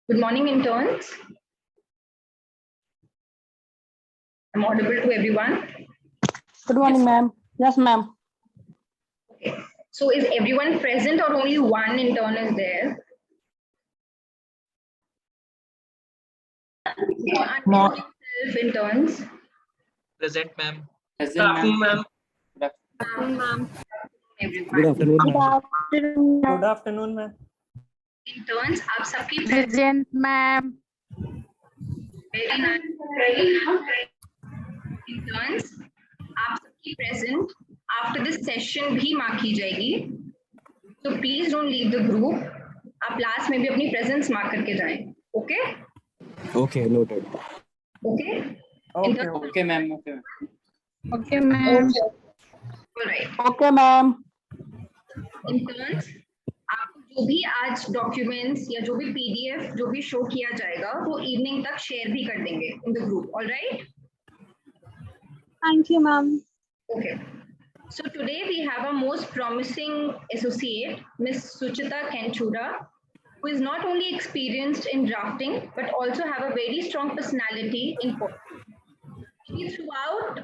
Good morning, interns. I'm audible to everyone. Good morning, ma'am. Yes, ma'am. Okay. So is everyone present or only one intern is there? Unmute yourself, interns. Present, ma'am. Present, ma'am. Everyone. Good afternoon, Good ma'am. afternoon. Good afternoon, ma'am. Interns, आप सबकी Present, ma'am. very nice. Interns, आप सबकी present. After this session भी mark की जाएगी. So please don't leave the group. आप last में भी अपनी presence mark करके जाएं. Okay? Okay, noted. Okay? Okay, okay, ma'am. Okay. Okay, ma'am. All right. Okay, ma'am. Interns आपको जो भी आज डॉक्यूमेंट्स या जो भी पीडीएफ जो भी शो किया जाएगा वो इवनिंग तक शेयर भी कर देंगे in the group alright Thank you, ma'am. Okay so today we have a most promising associate miss Suchita Kenchura who is not only experienced in drafting but also have a very strong personality in poetry. She throughout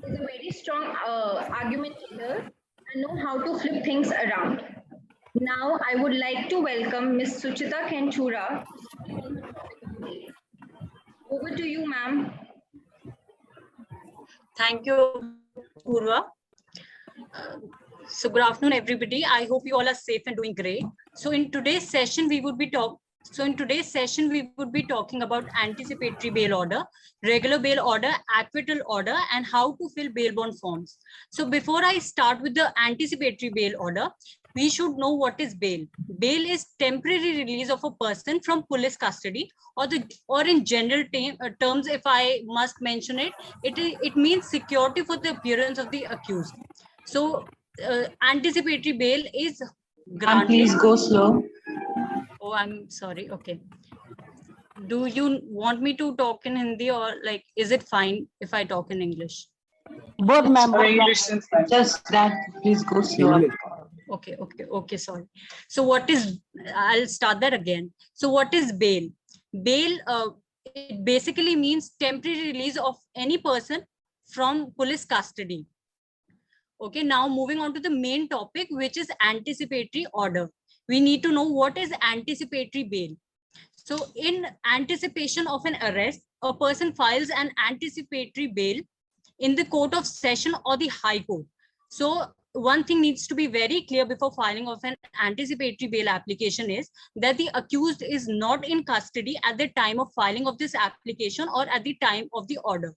is a very strong argumentator and know how to flip things around. Now, I would like to welcome Ms. Suchita Kenchura. Over to you, ma'am. Thank you, Purva. So good afternoon, everybody. I hope you all are safe and doing great. So in today's session, we would be talking about anticipatory bail order, regular bail order, acquittal order, and how to fill bail bond forms. So before I start with the anticipatory bail order, we should know what is bail. Bail is temporary release of a person from police custody, or in general terms, if I must mention it, it means security for the appearance of the accused. So anticipatory bail is granted. Please go slow. Oh, I'm sorry. Okay. Do you want me to talk in Hindi, or like, is it fine if I talk in English? Both, ma'am. Just that, please go slow. English. Okay, sorry. So I'll start that again. So what is bail? Bail, it basically means temporary release of any person from police custody. Okay, now moving on to the main topic, which is anticipatory order. We need to know what is anticipatory bail. So in anticipation of an arrest, a person files an anticipatory bail in the court of session or the high court. So one thing needs to be very clear before filing of an anticipatory bail application is that the accused is not in custody at the time of filing of this application or at the time of the order.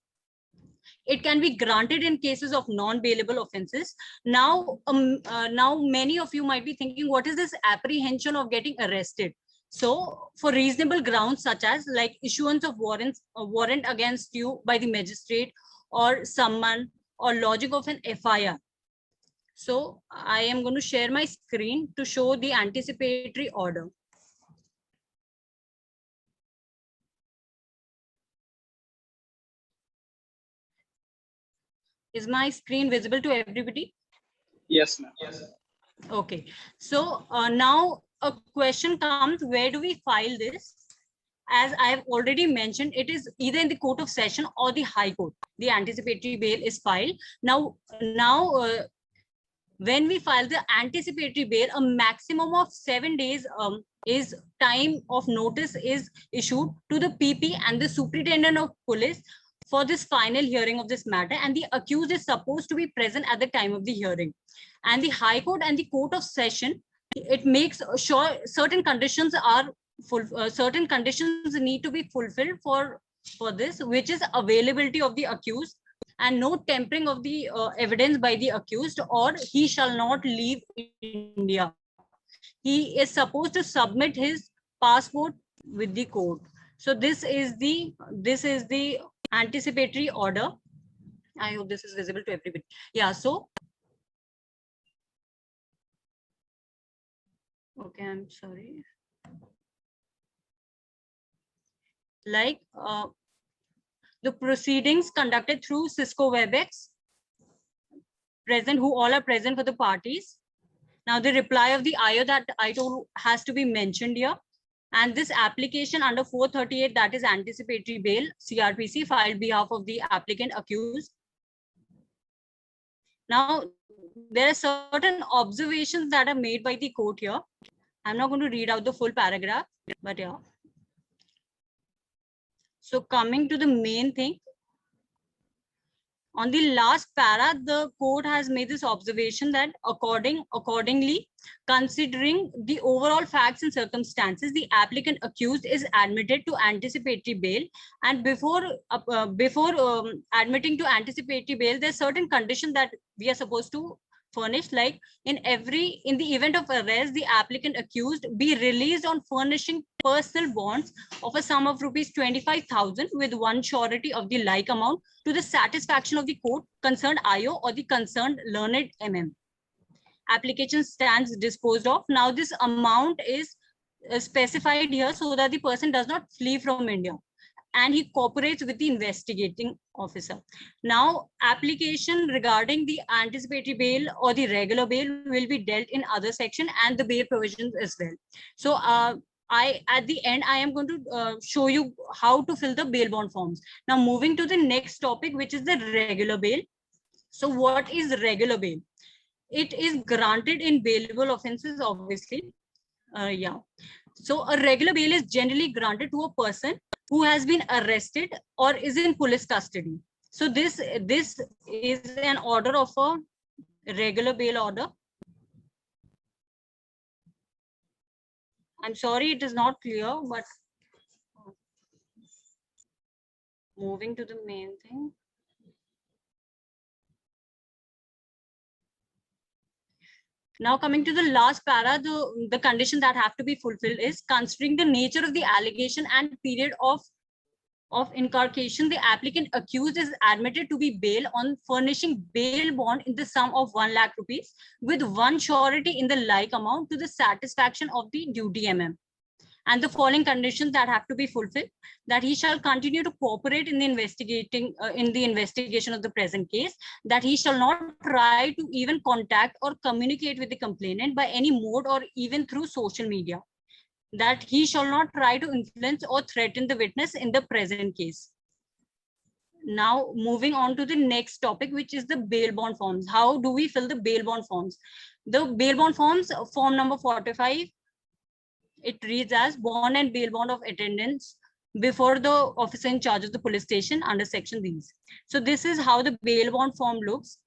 It can be granted in cases of non-bailable offenses. Now many of you might be thinking, what is this apprehension of getting arrested? So for reasonable grounds such as like issuance of warrant against you by the magistrate or summon or lodging of an FIR. So I am going to share my screen to show the anticipatory order. Is my screen visible to everybody? Yes, ma'am. Yes. Okay. So now a question comes, where do we file this? As I have already mentioned, it is either in the court of session or the high court. The anticipatory bail is filed. Now, when we file the anticipatory bail, a maximum of 7 days is time of notice is issued to the PP and the superintendent of police for this final hearing of this matter, and the accused is supposed to be present at the time of the hearing. And the high court and the court of session, it makes sure certain conditions are certain conditions need to be fulfilled for this, which is availability of the accused and no tampering of the evidence by the accused, or he shall not leave India. He is supposed to submit his passport with the court. So this is the anticipatory order. I hope this is visible to everybody. Yeah, so okay, I'm sorry. Like the proceedings conducted through Cisco WebEx, who all are present for the parties. Now the reply of the IO that I told has to be mentioned here. And this application under 438, that is anticipatory bail, CRPC, filed behalf of the applicant accused. Now, there are certain observations that are made by the court here. I'm not going to read out the full paragraph, but yeah. So coming to the main thing, on the last para, the court has made this observation that accordingly, considering the overall facts and circumstances, the applicant accused is admitted to anticipatory bail. And before admitting to anticipatory bail, there's certain conditions that we are supposed to furnish, like in the event of arrest, the applicant accused be released on furnishing personal bonds of a sum of ₹25,000 with one surety of the like amount to the satisfaction of the court, concerned IO, or the concerned learned MM. Application stands disposed of. Now this amount is specified here so that the person does not flee from India, and he cooperates with the investigating officer. Now, application regarding the anticipatory bail or the regular bail will be dealt in other section, and the bail provisions as well. So at the end, I am going to show you how to fill the bail bond forms. Now, moving to the next topic, which is the regular bail. So what is regular bail? It is granted in bailable offenses, obviously. Yeah. So a regular bail is generally granted to a person who has been arrested or is in police custody. So this is an order of a regular bail order. I'm sorry, it is not clear, but moving to the main thing. Now coming to the last para, the condition that have to be fulfilled is considering the nature of the allegation and period of inculcation, the applicant accused is admitted to be bail on furnishing bail bond in the sum of 1 lakh rupees with one surety in the like amount to the satisfaction of the duty MM. And the following conditions that have to be fulfilled: that he shall continue to cooperate in the investigation of the present case, that he shall not try to even contact or communicate with the complainant by any mode or even through social media, that he shall not try to influence or threaten the witness in the present case. Now moving on to the next topic, which is the bail bond forms. How do we fill the bail bond forms? The bail bond forms, form number 45, it reads as bond and bail bond of attendance before the officer in charge of the police station under section these. So this is how the bail bond form looks.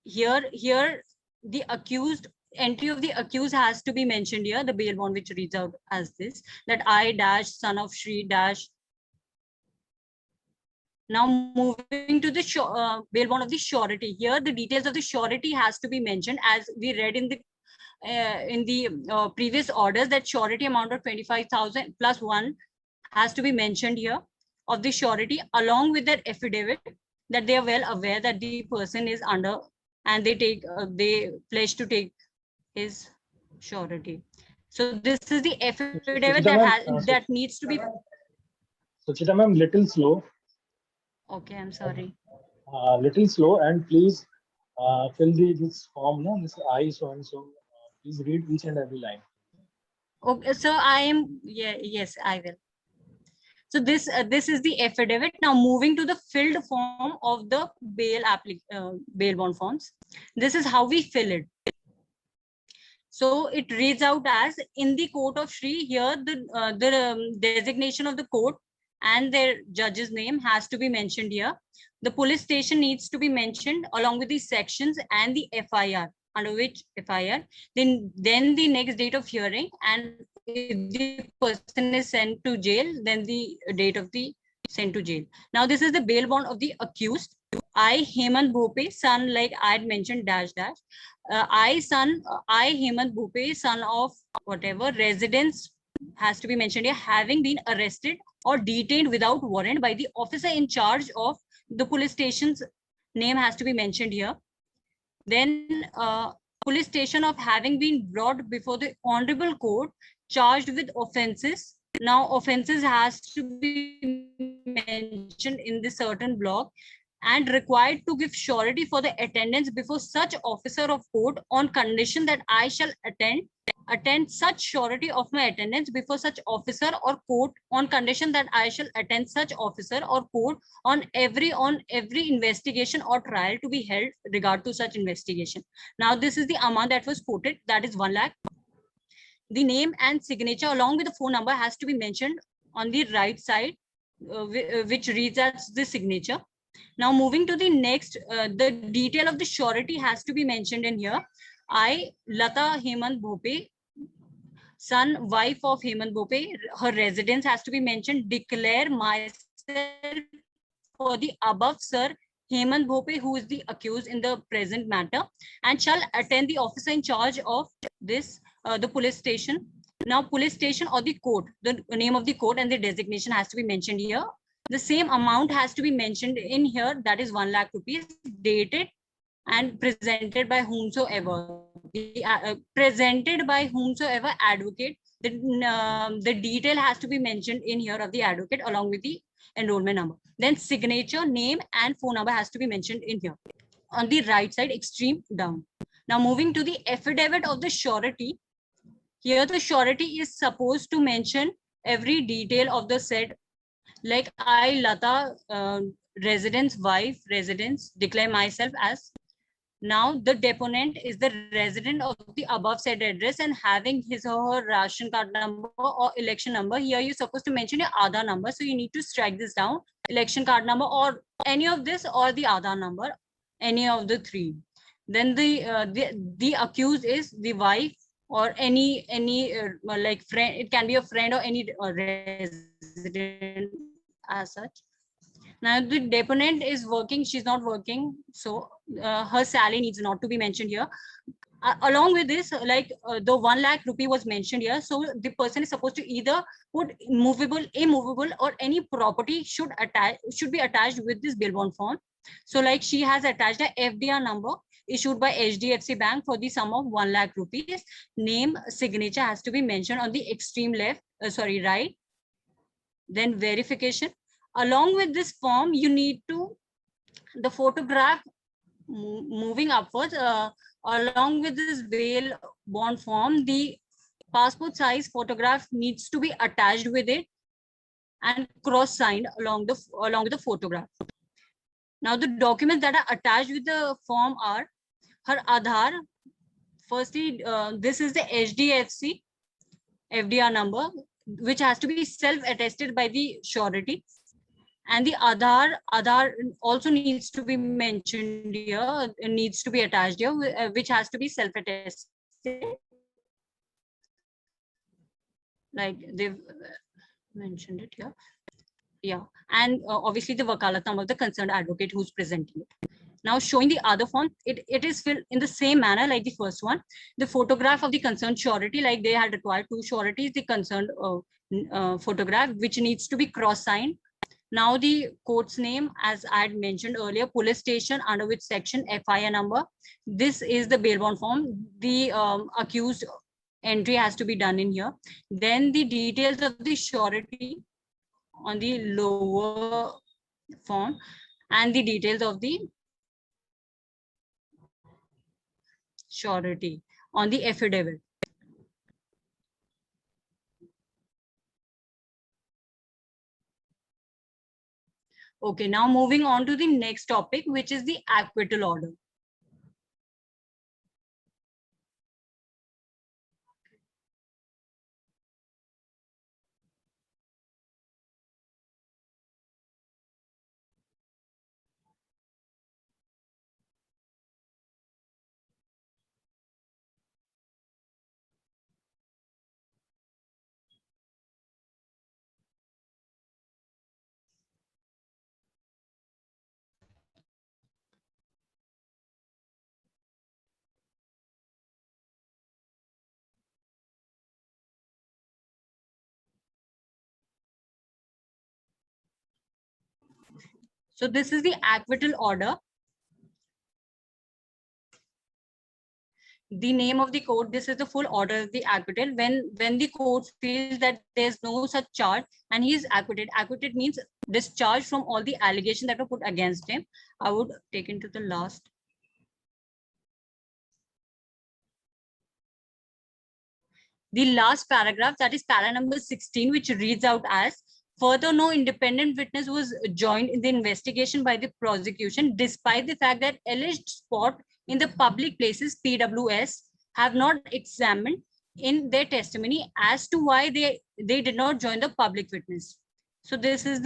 Here the accused, entry of the accused has to be mentioned here, the bail bond, which reads out as this, that I dash son of Shri dash. Now moving to the bail bond of the surety. Here the details of the surety has to be mentioned, as we read in the previous orders, that surety amount of 25,000 plus 1 has to be mentioned here of the surety, along with that affidavit that they are well aware that the person is under, and they pledge to take his surety. So this is the affidavit that needs to be. Suchita ma'am, little slow. Okay, I'm sorry. Little slow, and please fill this form, no? This I so and so. Please read each and every line. Okay, so I am, yes, I will. So this is the affidavit. Now moving to the filled form of the bail bond forms. This is how we fill it. So it reads out as, in the court of Shri. Here the designation of the court and their judge's name has to be mentioned here. The police station needs to be mentioned along with the sections and the FIR, under which FIR, then the next date of hearing, and if the person is sent to jail, then the date of the sent to jail. Now this is the bail bond of the accused. I, Hemant Bhope, son, like I had mentioned, dash dash. I, Hemant Bhope, son of whatever, residence has to be mentioned here, having been arrested or detained without warrant by the officer in charge of the police station's name has to be mentioned here. Then police station of having been brought before the honorable court charged with offenses. Now offenses has to be mentioned in the certain block, and required to give surety for the attendance before such officer of court on condition that I shall attend such surety of my attendance before such officer or court on condition that I shall attend such officer or court on every investigation or trial to be held regard to such investigation. Now this is the amount that was quoted, that is 1 lakh. The name and signature along with the phone number has to be mentioned on the right side, which reads as the signature. Now moving to the next, the detail of the surety has to be mentioned in here. I, Lata Hemant Bhope, son, wife of Hemant Bhope, her residence has to be mentioned, declare myself for the above Sir Hemant Bhope, who is the accused in the present matter, and shall attend the officer in charge of this, the police station. Now police station or the court, the name of the court and the designation has to be mentioned here. The same amount has to be mentioned in here, that is 1 lakh rupees, dated and presented by whomsoever. Presented by whomsoever advocate. The detail has to be mentioned in here of the advocate along with the enrollment number. Then signature, name and phone number has to be mentioned in here on the right side, extreme down. Now moving to the affidavit of the surety. Here the surety is supposed to mention every detail of the said, like I, Lata, residence, wife, residence, declare myself as. Now the deponent is the resident of the above said address and having his or her ration card number or election number. Here you're supposed to mention your Aadhaar number, so you need to strike this down, election card number or any of this or the Aadhaar number, any of the three. Then the accused is the wife or any like friend, it can be a friend or any resident as such. Now the deponent is working, she's not working, so her salary needs not to be mentioned here. Along with this, like the 1 lakh rupee was mentioned here, so the person is supposed to either put movable, immovable or any property should be attached with this bail bond form. So like she has attached a FDR number issued by HDFC Bank for the sum of 1 lakh rupees. Name, signature has to be mentioned on the extreme left, right. Then verification. Along with this form, you need to, the photograph moving upwards, along with this bail bond form, the passport size photograph needs to be attached with it and cross-signed along with the photograph. Now the documents that are attached with the form are her Aadhaar. Firstly, this is the HDFC FDR number, which has to be self-attested by the surety. And the Aadhaar also needs to be mentioned here, needs to be attached here, which has to be self-attested. Like they've mentioned it here. Yeah, and obviously the wakalat number of the concerned advocate who's presenting it. Now showing the other form, it is filled in the same manner like the first one. The photograph of the concerned surety, like they had required 2 sureties, the concerned photograph, which needs to be cross-signed. Now the court's name, as I had mentioned earlier, police station, under which section, FIR number. This is the bail bond form. The accused entry has to be done in here. Then the details of the surety on the lower form and the details of the surety on the affidavit. Okay, now moving on to the next topic, which is the acquittal order. So this is the acquittal order. The name of the court, this is the full order of the acquittal. When the court feels that there's no such charge and he is acquitted. Acquitted means discharged from all the allegations that were put against him. I would take into the last. The last paragraph, that is para number 16, which reads out as, further, no independent witness was joined in the investigation by the prosecution, despite the fact that alleged spot in the public places, PWS, have not examined in their testimony as to why they did not join the public witness. So this is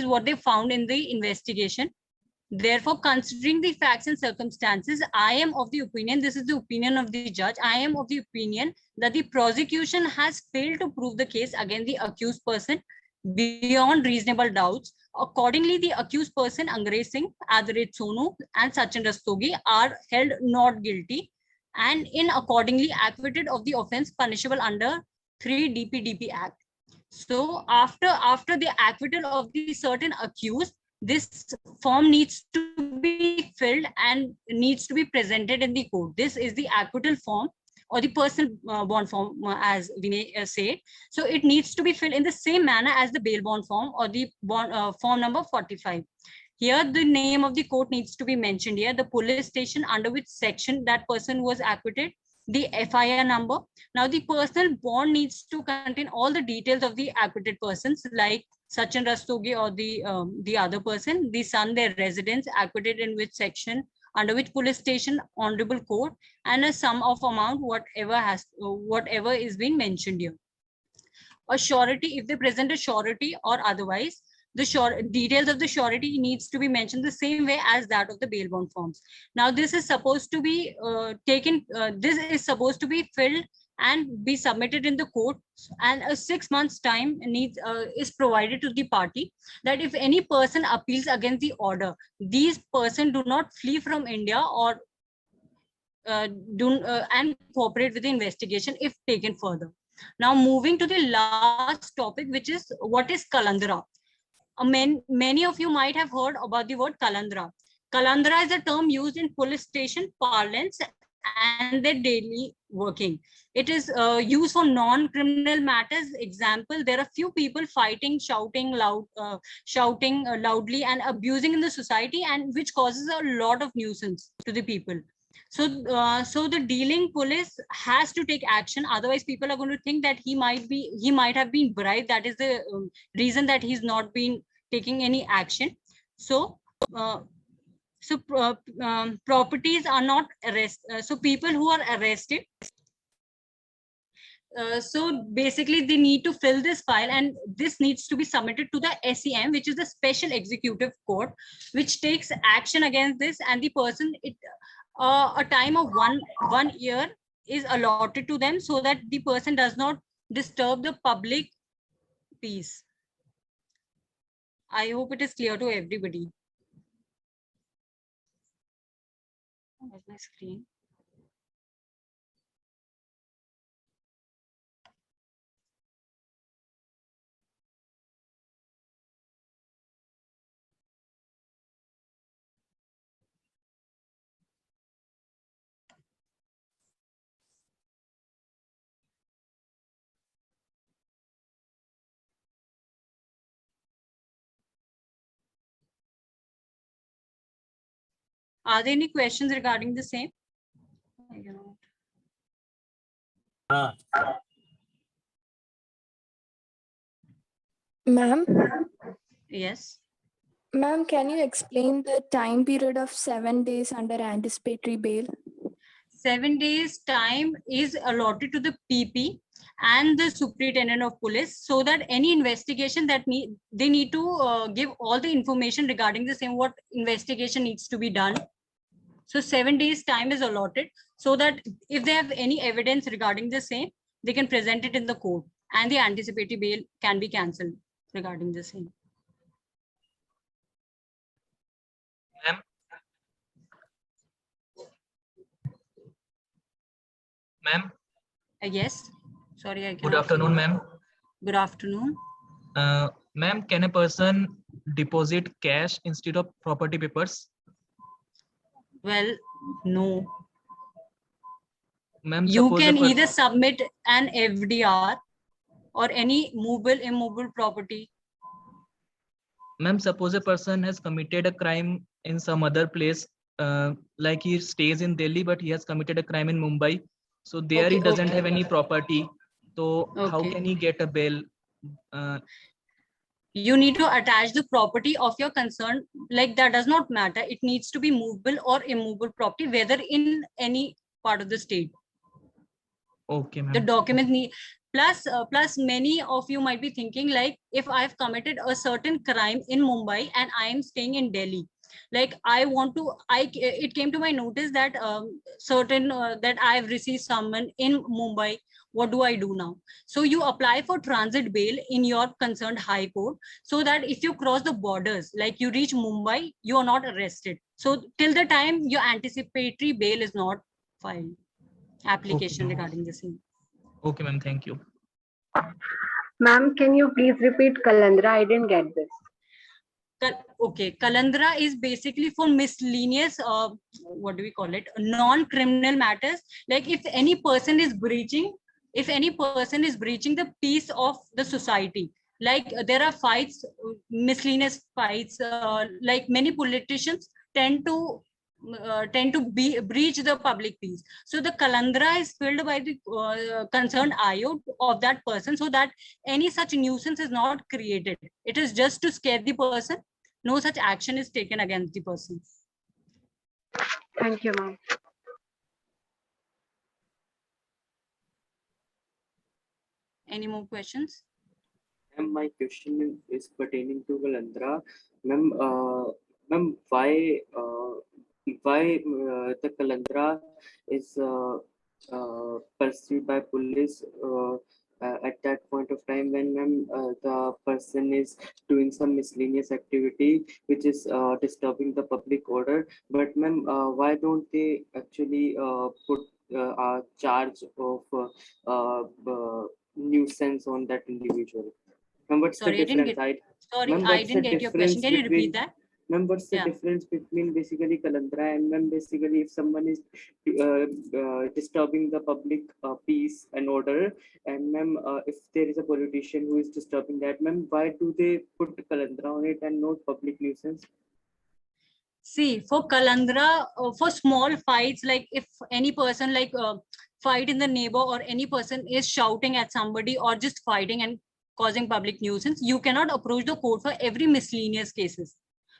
what they found in the investigation. Therefore, considering the facts and circumstances, I am of the opinion, this is the opinion of the judge, I am of the opinion that the prosecution has failed to prove the case against the accused person beyond reasonable doubts. Accordingly, the accused person Angrez Singh, Adrit Sonu and Sachin Rastogi are held not guilty and in accordingly acquitted of the offense punishable under 3 DPDP Act. So after the acquittal of the certain accused, this form needs to be filled and needs to be presented in the court. This is the acquittal form or the personal bond form, as Vinay said. So it needs to be filled in the same manner as the bail bond form or the bond form number 45. Here, the name of the court needs to be mentioned here, the police station under which section that person was acquitted, the FIR number. Now, the personal bond needs to contain all the details of the acquitted persons, like Sachin Rastogi or the other person, the son, their residence, acquitted in which section, under which police station, honorable court, and a sum of amount, whatever is being mentioned here. A surety, if they present a surety or otherwise, the details of the surety needs to be mentioned the same way as that of the bail bond forms. Now, this is supposed to be this is supposed to be filled and be submitted in the court, and a 6 months time is provided to the party, that if any person appeals against the order, these person do not flee from India or and cooperate with the investigation if taken further. Now, moving to the last topic, which is what is Kalandra. Many of you might have heard about the word Kalandra. Kalandra is a term used in police station parlance and their daily working. It is used for non-criminal matters. Example, there are few people fighting, shouting loudly and abusing in the society, and which causes a lot of nuisance to the people. So the dealing police has to take action. Otherwise, people are going to think that he might have been bribed. That is the reason that he's not been taking any action. So properties are not arrested. So people who are arrested. So basically, they need to fill this file, and this needs to be submitted to the SEM, which is the Special Executive Court, which takes action against this, and the person a time of one year is allotted to them so that the person does not disturb the public peace. I hope it is clear to everybody. Where's my screen? Are there any questions regarding the same? Ma'am? Yes. Ma'am, can you explain the time period of 7 days under anticipatory bail? 7 days time is allotted to the PP and the superintendent of police, so that any investigation that they need to give all the information regarding the same, what investigation needs to be done. So 7 days time is allotted so that if they have any evidence regarding the same, they can present it in the court, and the anticipatory bail can be cancelled regarding the same. Ma'am. Ma'am. Yes. Sorry, I can't. Good afternoon, ma'am. Good afternoon. Ma'am, can a person deposit cash instead of property papers? Well, no. Ma'am, You can either submit an FDR or any movable, immovable property. Ma'am, suppose a person has committed a crime in some other place, like he stays in Delhi, but he has committed a crime in Mumbai. So there he doesn't have any property. So how can he get a bail? You need to attach the property of your concern. Like that does not matter. It needs to be movable or immovable property, whether in any part of the state. Okay, ma'am. The document need plus many of you might be thinking, like, if I've committed a certain crime in Mumbai and I am staying in Delhi, like it came to my notice that that I've received someone in Mumbai. What do I do now? So you apply for transit bail in your concerned high court, so that if you cross the borders, like you reach Mumbai, you are not arrested. So till the time your anticipatory bail is not filed, application regarding the same. Okay, ma'am. Thank you. Ma'am, can you please repeat Kalandra? I didn't get this. Okay, Kalandra is basically for miscellaneous, what do we call it? Non-criminal matters. Like if any person is breaching the peace of the society, like there are fights, miscellaneous fights, like many politicians tend to breach the public peace. So the Kalandra is filled by the concerned IO of that person, so that any such nuisance is not created. It is just to scare the person. No such action is taken against the person. Thank you, ma'am. Any more questions? Ma'am, my question is pertaining to Kalandra. Ma'am, why the Kalandra is pursued by police at that point of time when the person is doing some miscellaneous activity which is disturbing the public order? But ma'am, why don't they actually put a charge of nuisance on that individual? Ma'am, what's the difference? I didn't get your question. Can you repeat that? Ma'am, what's the difference between basically Kalandra and ma'am, basically if someone is disturbing the public peace and order, and ma'am, if there is a politician who is disturbing that, ma'am, why do they put Kalandra on it and not public nuisance? See, for Kalandra, for small fights, like if any person fight in the neighbor, or any person is shouting at somebody or just fighting and causing public nuisance, you cannot approach the court for every miscellaneous cases.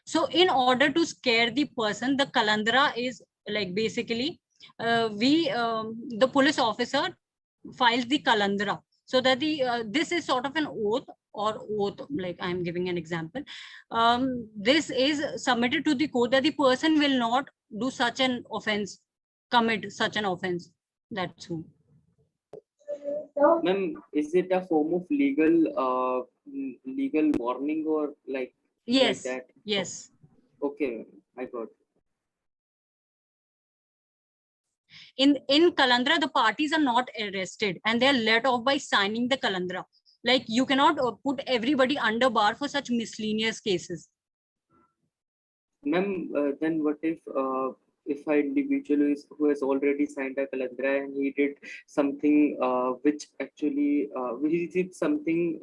So in order to scare the person, the Kalandra is like basically the police officer files the Kalandra, so that this is sort of an oath, like I'm giving an example. This is submitted to the court that the person will not do such an offense, commit such an offense. That's who. Ma'am, is it a form of legal warning or like? Yes. Like that? Yes. Okay, I got it. In Kalandra, the parties are not arrested and they are let off by signing the Kalandra. Like you cannot put everybody under bar for such miscellaneous cases. Ma'am, then what if an individual who has already signed a Kalandra and he did something which actually he did something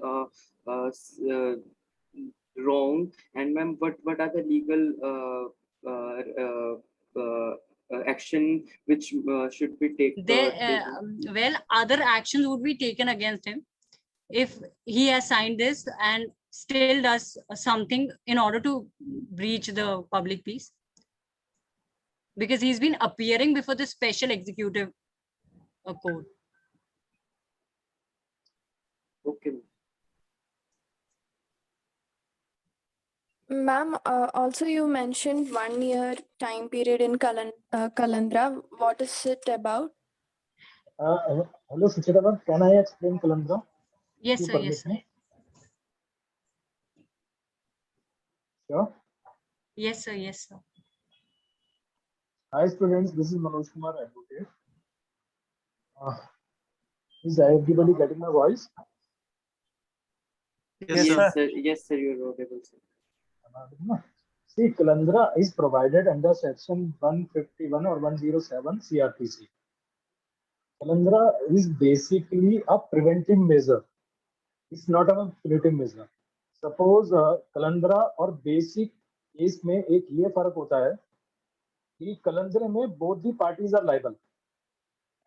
wrong, and ma'am, what are the legal action which should be taken? Well, other actions would be taken against him if he has signed this and still does something in order to breach the public peace, because he's been appearing before the special executive court. Okay. Ma'am, also you mentioned 1 year time period in Kalandra. What is it about? Hello, Suchita ma'am. Can I explain Kalandra? Yes, sir. Yes, sir. Sure. Yes, sir. Yes, sir. Hi, students. This is Manoj Kumar, advocate. Is everybody getting my voice? Yes, sir. Yes, sir. You're audible, sir. See, Kalandra is provided under section 151 or 107 CRPC. Kalandra is basically a preventive measure It's not a punitive measure. Suppose कलंदरा और basic case में एक ये फर्क होता है कि कलंदरे में both the parties are liable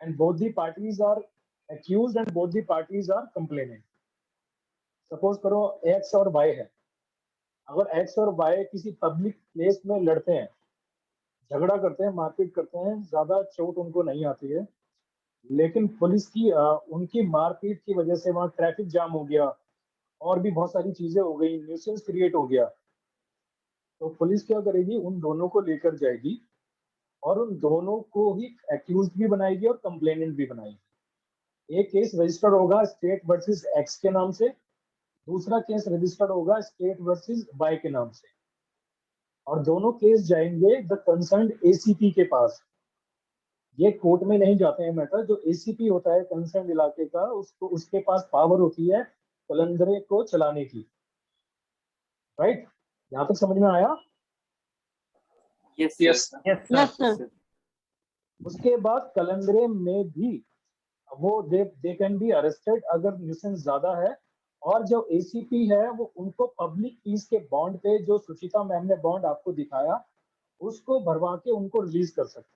and both the parties are accused and both the parties are complaining. Suppose करो X और Y है, अगर X और Y किसी पब्लिक प्लेस में लड़ते हैं, झगड़ा करते हैं, मारपीट करते हैं, ज्यादा चोट उनको नहीं आती है, लेकिन पुलिस की उनकी मारपीट की वजह से वहां ट्रैफिक जाम हो गया और भी बहुत सारी चीजें हो गई, न्यूसेंस क्रिएट हो गया, तो पुलिस क्या करेगी, उन दोनों को लेकर जाएगी और उन दोनों को ही एक्यूज भी बनाएगी और कंप्लेनेंट भी बनाएगी। एक केस रजिस्टर्ड होगा स्टेट वर्सेस एक्स के नाम से, दूसरा केस रजिस्टर्ड होगा स्टेट वर्सेस वाई के नाम से, और दोनों केस जाएंगे द कंसर्न एसीपी के पास। ये कोर्ट में नहीं जाते हैं मैटर, जो एसीपी होता है कंसर्न इलाके का, उसको उसके पास पावर होती है कलंदरे को चलाने की। राइट, यहाँ तक समझ में आया? Yes, Yes, sir. उसके बाद कलंदरे में भी वो दे कैन बी अरेस्टेड अगर न्यूसेंस ज्यादा है, और जो एसीपी है वो उनको पब्लिक पीस के बॉन्ड पे, जो सुचिता मैम ने बॉन्ड आपको दिखाया, उसको भरवा के उनको रिलीज कर सकते हैं।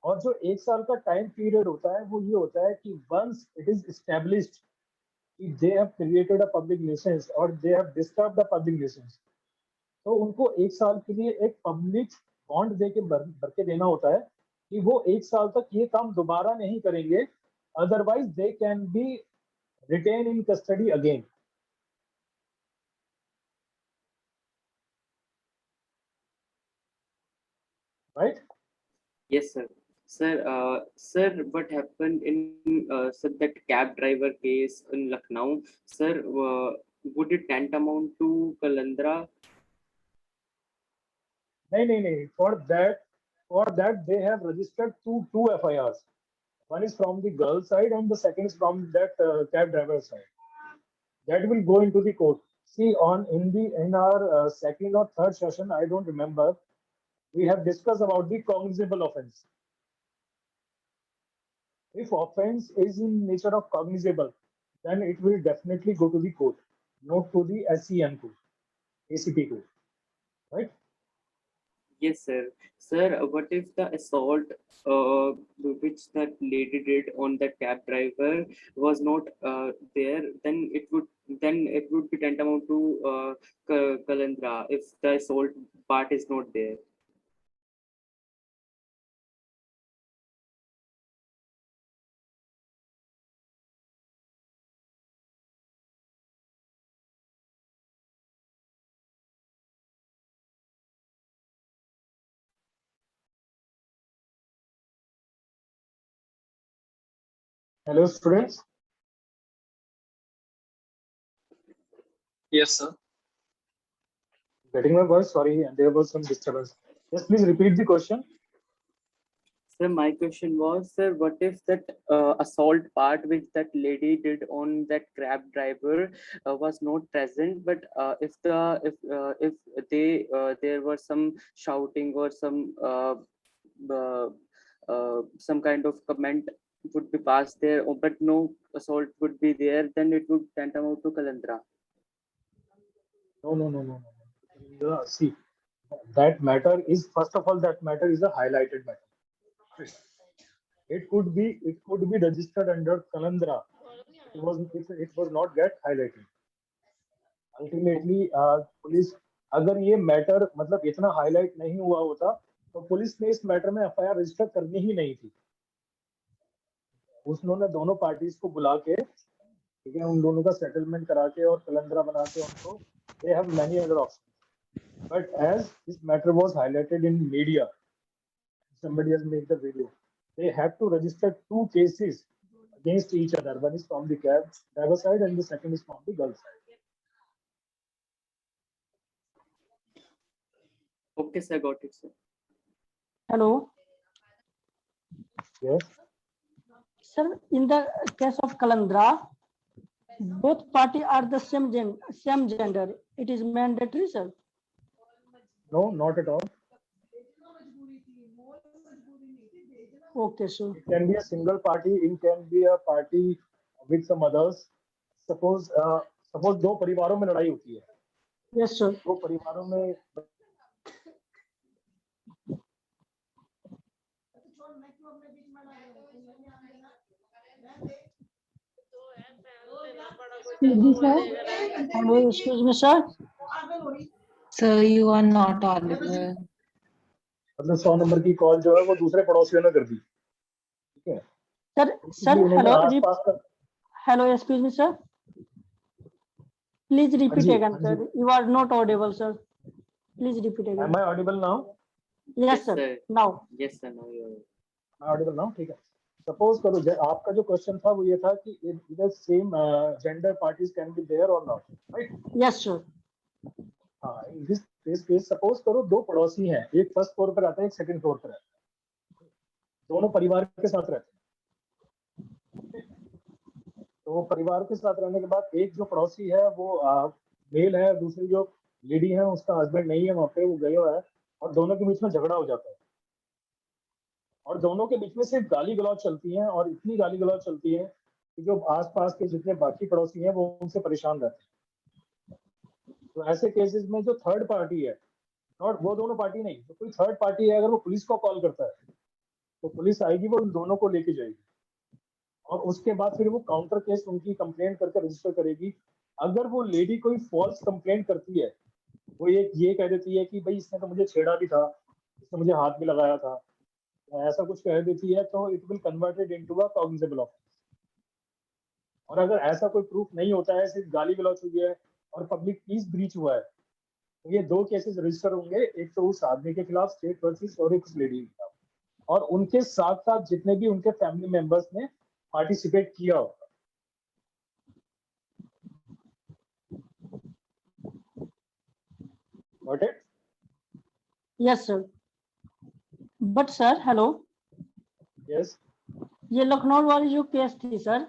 और जो 1 साल का टाइम पीरियड होता है वो ये होता है कि वंस इट इज एस्टेब्लिश्ड कि they have created a public nuisance और they have disturbed the public nuisance, तो उनको 1 साल के लिए एक पब्लिक बॉन्ड दे के भर के देना होता है कि वो 1 साल तक ये काम दोबारा नहीं करेंगे, otherwise they can be retained in custody again. Right? Yes, sir. Sir, what happened in sir, that cab driver case in Lucknow? Sir, would it tantamount to Kalandra? नहीं, for that they have registered two FIRs. One is from the girl side and the second is from that cab driver side. That will go into the court. See, in our second or third session, I don't remember, we have discussed about the cognizable offense. If offense is in nature of cognizable, then it will definitely go to the court, not to the SCM court, ACP court. Right? Yes, sir. Sir, what if the assault which that lady did on the cab driver was not there? Then it would be tantamount to Kalandra if the assault part is not there. Hello, students. Yes, sir. Getting my voice? Sorry, there was some disturbance. Yes, please repeat the question. Sir, my question was, sir, what if that assault part which that lady did on that cab driver was not present, but if there was some shouting or some kind of comment would be passed there, but no assault would be there, then it would tantamount to Kalandra. No. See, that matter is, first of all, that matter is a highlighted matter. It could be registered under Kalandra. It was not get highlighted. Ultimately, police, अगर ये matter मतलब इतना highlight नहीं हुआ होता तो police ने इस मैटर में एफआईआर रजिस्टर करनी ही नहीं थी। उन्होंने दोनों पार्टीज को बुला के, ठीक है, उन दोनों का सेटलमेंट करा के और कलंदरा बना के उनको, they have many other options. But as this matter was highlighted in media, somebody has made the video, they have to register 2 cases against each other. One is from the cab driver side and the second is from the girl side. Okay, sir, got it, sir. Hello. Yes. Sir, in the case of Kalandra, both parties are the same gender. It is mandatory, sir. No, not at all. Okay, sir. It can be a single party. It can be a party with some others. Suppose दो परिवारों में लड़ाई होती है, Yes, sir. दो परिवारों में Hello, excuse me, sir. Sir, you are not audible. मतलब 100 नंबर की कॉल जो है वो दूसरे पड़ोसियों ने कर दी, ठीक है। Sir, इसलिए sir, उन्होंने hello, आसपास का hello, excuse me, sir. Please repeat ji, again, हाँ sir. Ji. You are not audible, sir. Please repeat again. Am I audible now? Yes, sir. Now. Yes, sir. Now you Am I audible now? ठीक है। Suppose करो आपका जो question था वो ये था कि इधर same gender parties can be there और नॉट, राइट? Yes, sir. हाँ, इन दिस केस सपोज करो दो पड़ोसी हैं, एक फर्स्ट फ्लोर पर आता है, एक सेकंड फ्लोर पर रहता है, दोनों परिवार के साथ रहते हैं। तो परिवार के साथ रहने के बाद एक जो पड़ोसी है वो मेल है, दूसरी जो लेडी है उसका हस्बैंड नहीं है वहां पे, वो गया हुआ है, और दोनों के बीच में झगड़ा हो जाता है, और दोनों के बीच में सिर्फ गाली गलौज चलती है, और इतनी गाली गलौज चलती है कि जो आसपास के जितने बाकी पड़ोसी हैं वो उनसे परेशान रहते हैं। तो ऐसे केसेस में जो थर्ड पार्टी है, नॉट वो दोनों पार्टी नहीं, तो कोई थर्ड पार्टी है, अगर वो पुलिस को कॉल करता है तो पुलिस आएगी, वो उन दोनों को लेके जाएगी, और उसके बाद फिर वो काउंटर केस उनकी कंप्लेंट करके रजिस्टर करेगी। अगर वो लेडी कोई फॉल्स कंप्लेंट करती है, वो ये कह देती है कि भाई इसने तो मुझे छेड़ा भी था, इसने मुझे हाथ भी लगाया था, ऐसा कुछ कह देती है, तो it will converted into a cognizable offence. और अगर ऐसा कोई प्रूफ नहीं होता है, सिर्फ गाली गलौज हुई है और पब्लिक पीस ब्रीच हुआ है, तो ये दो केसेस रजिस्टर होंगे, एक तो उस आदमी के खिलाफ स्टेट वर्सेस और एक उस लेडी के खिलाफ, और उनके साथ साथ जितने भी उनके फैमिली मेंबर्स ने पार्टिसिपेट किया होगा। Got it? Yes, sir. But sir, hello. Yes. ये लखनऊ वाली जो केस थी सर,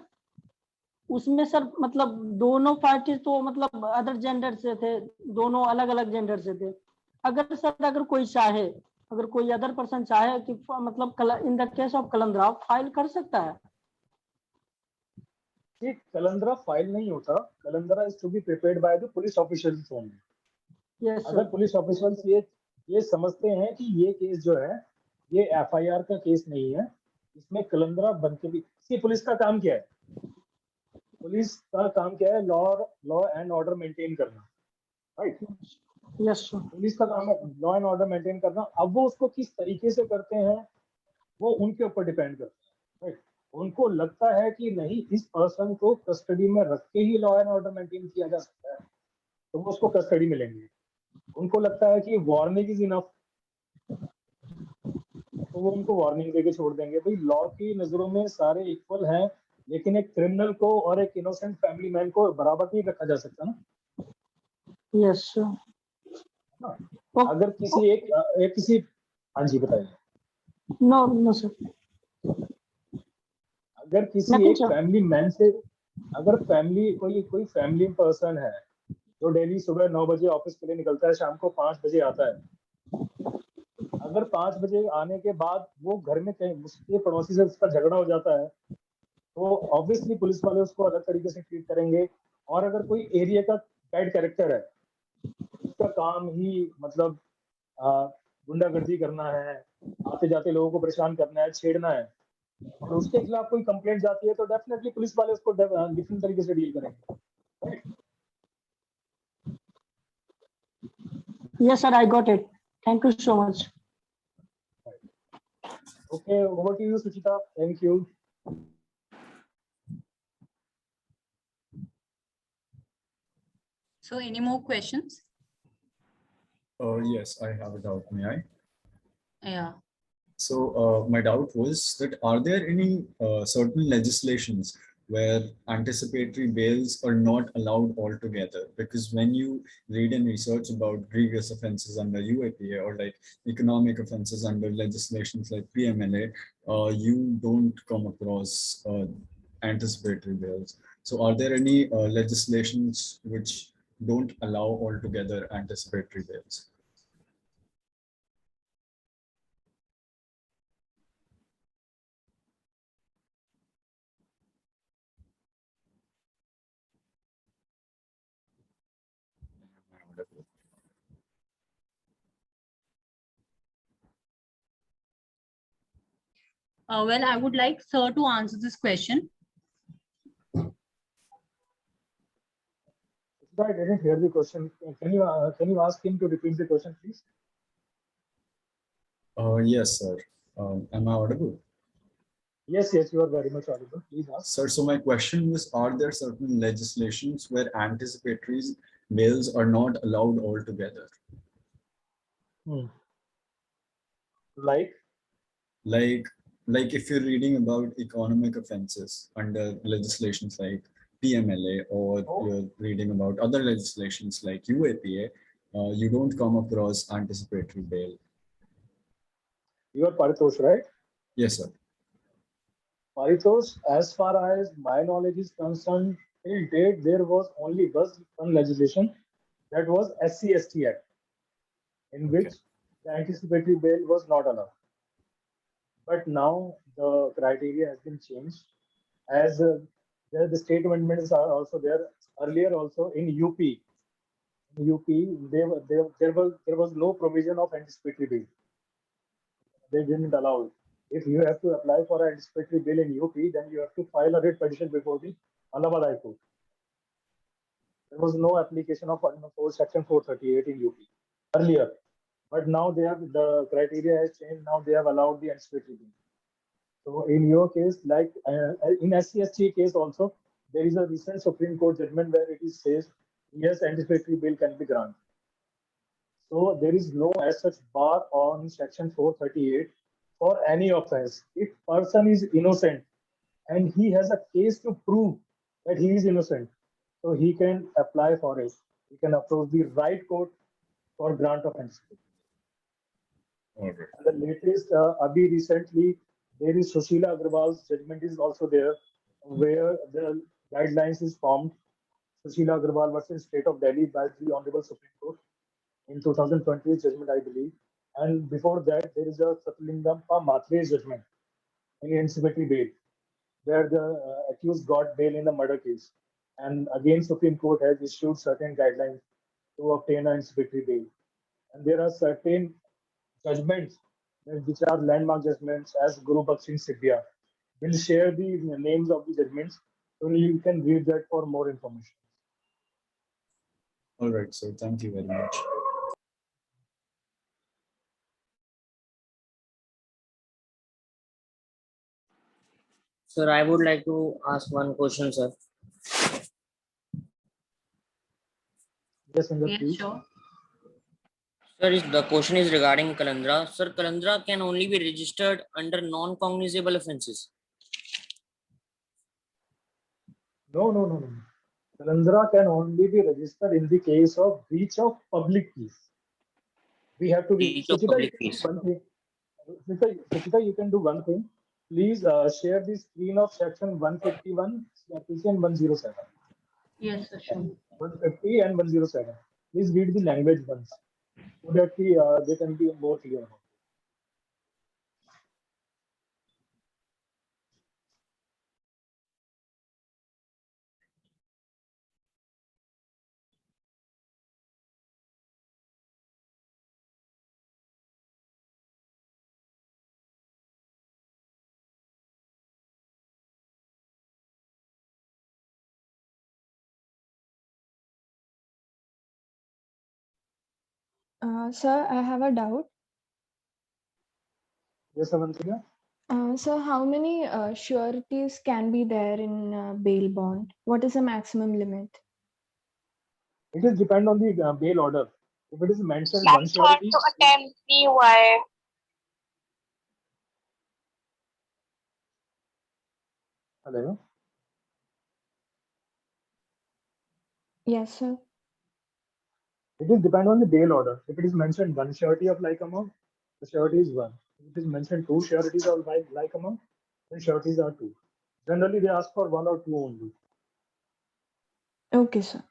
उसमें सर मतलब दोनों पार्टी तो मतलब अदर जेंडर से थे, दोनों अलग अलग जेंडर से थे। अगर कोई चाहे, अगर कोई अदर पर्सन चाहे कि मतलब in the case of kalandra file कर सकता है। ये कलंदरा फाइल नहीं होता, kalandra is to be prepared by the police officials only. Yes, अगर sir. पुलिस ऑफिशियल्स ये समझते हैं कि ये केस जो है ये एफआईआर का केस नहीं है, इसमें कलंदरा बनके भी, पुलिस का काम क्या है? पुलिस का काम क्या है? लॉ एंड ऑर्डर मेंटेन करना, राइट? Yes, sir. पुलिस का काम है लॉ एंड ऑर्डर मेंटेन करना। अब वो उसको किस तरीके से करते हैं वो उनके ऊपर डिपेंड करता है, राइट? उनको लगता है कि नहीं, इस पर्सन को कस्टडी में रख के ही लॉ एंड ऑर्डर मेंटेन किया जा सकता है, तो वो उसको कस्टडी में लेंगे। उनको लगता है कि वार्निंग इज इनफ, तो वो उनको वार्निंग देके छोड़ देंगे। भाई लॉ की नजरों में सारे इक्वल हैं, लेकिन एक क्रिमिनल को और एक इनोसेंट फैमिली मैन को बराबर नहीं रखा जा सकता ना। Yes, sir. अगर किसी किसी हाँ जी बताइए। No, sir. अगर किसी एक फैमिली मैन से, अगर कोई फैमिली पर्सन है जो डेली सुबह 9 बजे ऑफिस के लिए निकलता है, शाम को 5 बजे आता है, अगर 5 बजे आने के बाद वो घर में कहीं उसके पड़ोसी से उसका झगड़ा हो जाता है, तो ऑब्वियसली पुलिस वाले उसको अलग तरीके से ट्रीट करेंगे। और अगर कोई एरिया का बैड कैरेक्टर है, उसका काम ही मतलब गुंडागर्दी करना है, आते जाते लोगों को परेशान करना है, छेड़ना है, और उसके खिलाफ कोई कंप्लेंट जाती है, तो डेफिनेटली पुलिस वाले उसको डिफरेंट तरीके से डील करेंगे, right? Yes, sir. I got it. Thank you so much. Okay, over to you, Suchita. Thank you. So any more questions? Yes, I have a doubt. May I? Yeah. So my doubt was that are there any certain legislations where anticipatory bails are not allowed altogether? Because when you read and research about grievous offenses under UAPA or like economic offenses under legislations like PMLA, you don't come across anticipatory bails. So are there any legislations which don't allow altogether anticipatory bails? Well, I would like sir to answer this question. I didn't hear the question. Can you ask him to repeat the question, please? Yes, sir. Am I audible? Yes, yes, you are very much audible. Please ask. Sir, so my question was, are there certain legislations where anticipatory bails are not allowed altogether? Like? Like if you're reading about economic offenses under legislations like PMLA, or you're reading about other legislations like UAPA, you don't come across anticipatory bail. You are Paritosh, right? Yes, sir. Paritosh, as far as my knowledge is concerned, till date there was only one legislation, that was SC/ST Act, in which the anticipatory bail was not allowed. But now the criteria has been changed, as the state amendments are also there. Earlier also in UP, there was no provision of anticipatory bail. They didn't allow it. If you have to apply for an anticipatory bail in UP, then you have to file a writ petition before the Allahabad High Court. There was no application of Section 438 in UP earlier, but now the criteria has changed. Now they have allowed the anticipatory bail. So in your case, like in SC/ST case also, there is a recent Supreme Court judgment where it is says yes, anticipatory bail can be granted. So there is no as such bar on Section 438 for any offense. If person is innocent and he has a case to prove that he is innocent, so he can apply for it. He can approach the right court for grant of anticipatory. Okay. And the latest, Abhi recently, there is Sushila Agrawal's judgment is also there, where the guidelines is formed. Sushila Agrawal versus State of Delhi by the Honorable Supreme Court in 2020 judgment, I believe. And before that, there is a Satlingam Matre's judgment in anticipatory bail, where the accused got bail in a murder case. And again, Supreme Court has issued certain guidelines to obtain an anticipatory bail. And there are certain judgments which are landmark judgments, as Guru Baksh Singh Sibhia. We'll share the names of the judgments, so you can read that for more information. All right, sir. Thank you very much. Sir, I would like to ask one question, sir. Yes, please. Sure. Sir, the question is regarding Kalandra. Sir, Kalandra can only be registered under non-cognizable offences. No. Kalandra can only be registered in the case of breach of public peace. We have to be. Suchita, you can do one thing. Please share the screen of section 151 and 107. Yes, sure. 150 and 107. Please read the language once, so that they can be more clear. Sir, I have a doubt. Yes, Avantika. So how many sureties can be there in bail bond? What is the maximum limit? It is depend on the bail order. If it is mentioned one surety, to attempt BY. hello. Yes, sir. It is depend on the bail order. If it is mentioned one surety of like amount, the surety is one. If it is mentioned two sureties of like amount, then sureties are two. Generally, they ask for one or two only. Okay, sir.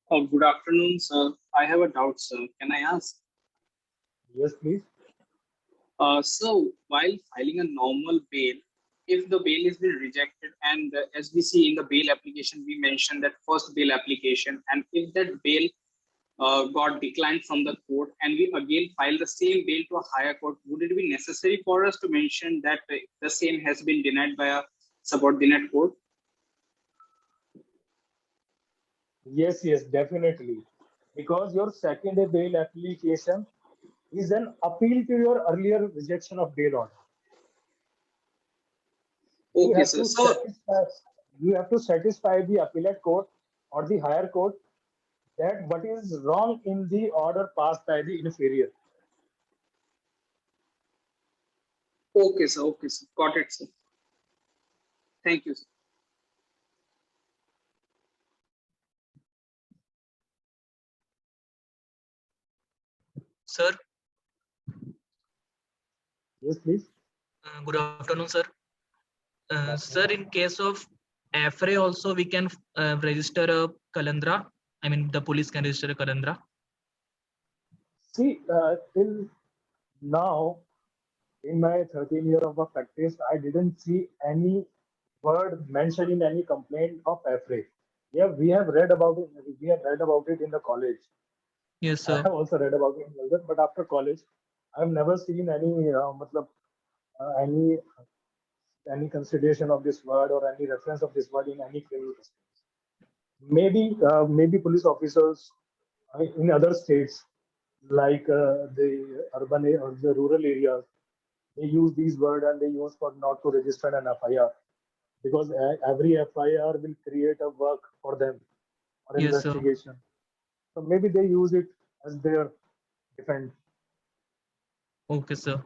Good afternoon, sir. I have a doubt, sir. Can I ask? Yes, please. So, while filing a normal bail, if the bail is been rejected, and as we see in the bail application, we mentioned that first bail application, and if that bail got declined from the court and we again file the same bail to a higher court, would it be necessary for us to mention that the same has been denied by a subordinate court? Yes, yes, definitely. Because your second bail application is an appeal to your earlier rejection of bail order. Okay, sir. You have to satisfy the appellate court or the higher court that what is wrong in the order passed by the inferior. Okay, sir. Okay, sir. Got it, sir. Thank you, sir. Sir. Yes, please. Good afternoon, sir. Sir, in case of AFRE also we can register a Kalandra. I mean, the police can register a Kalandra. See, till now, in my 13 years of practice, I didn't see any word mentioned in any complaint of AFRE. Yeah, we have read about it. We have read about it in the college. Yes, sir. I have also read about it in Melbourne, but after college, I have never seen any consideration of this word or any reference of this word in any criminal case. Maybe police officers in other states, like the urban or the rural areas, they use these words and they use for not to register an FIR, because every FIR will create a work for them or Yes, investigation. sir. So maybe they use it as their defense. Okay, sir.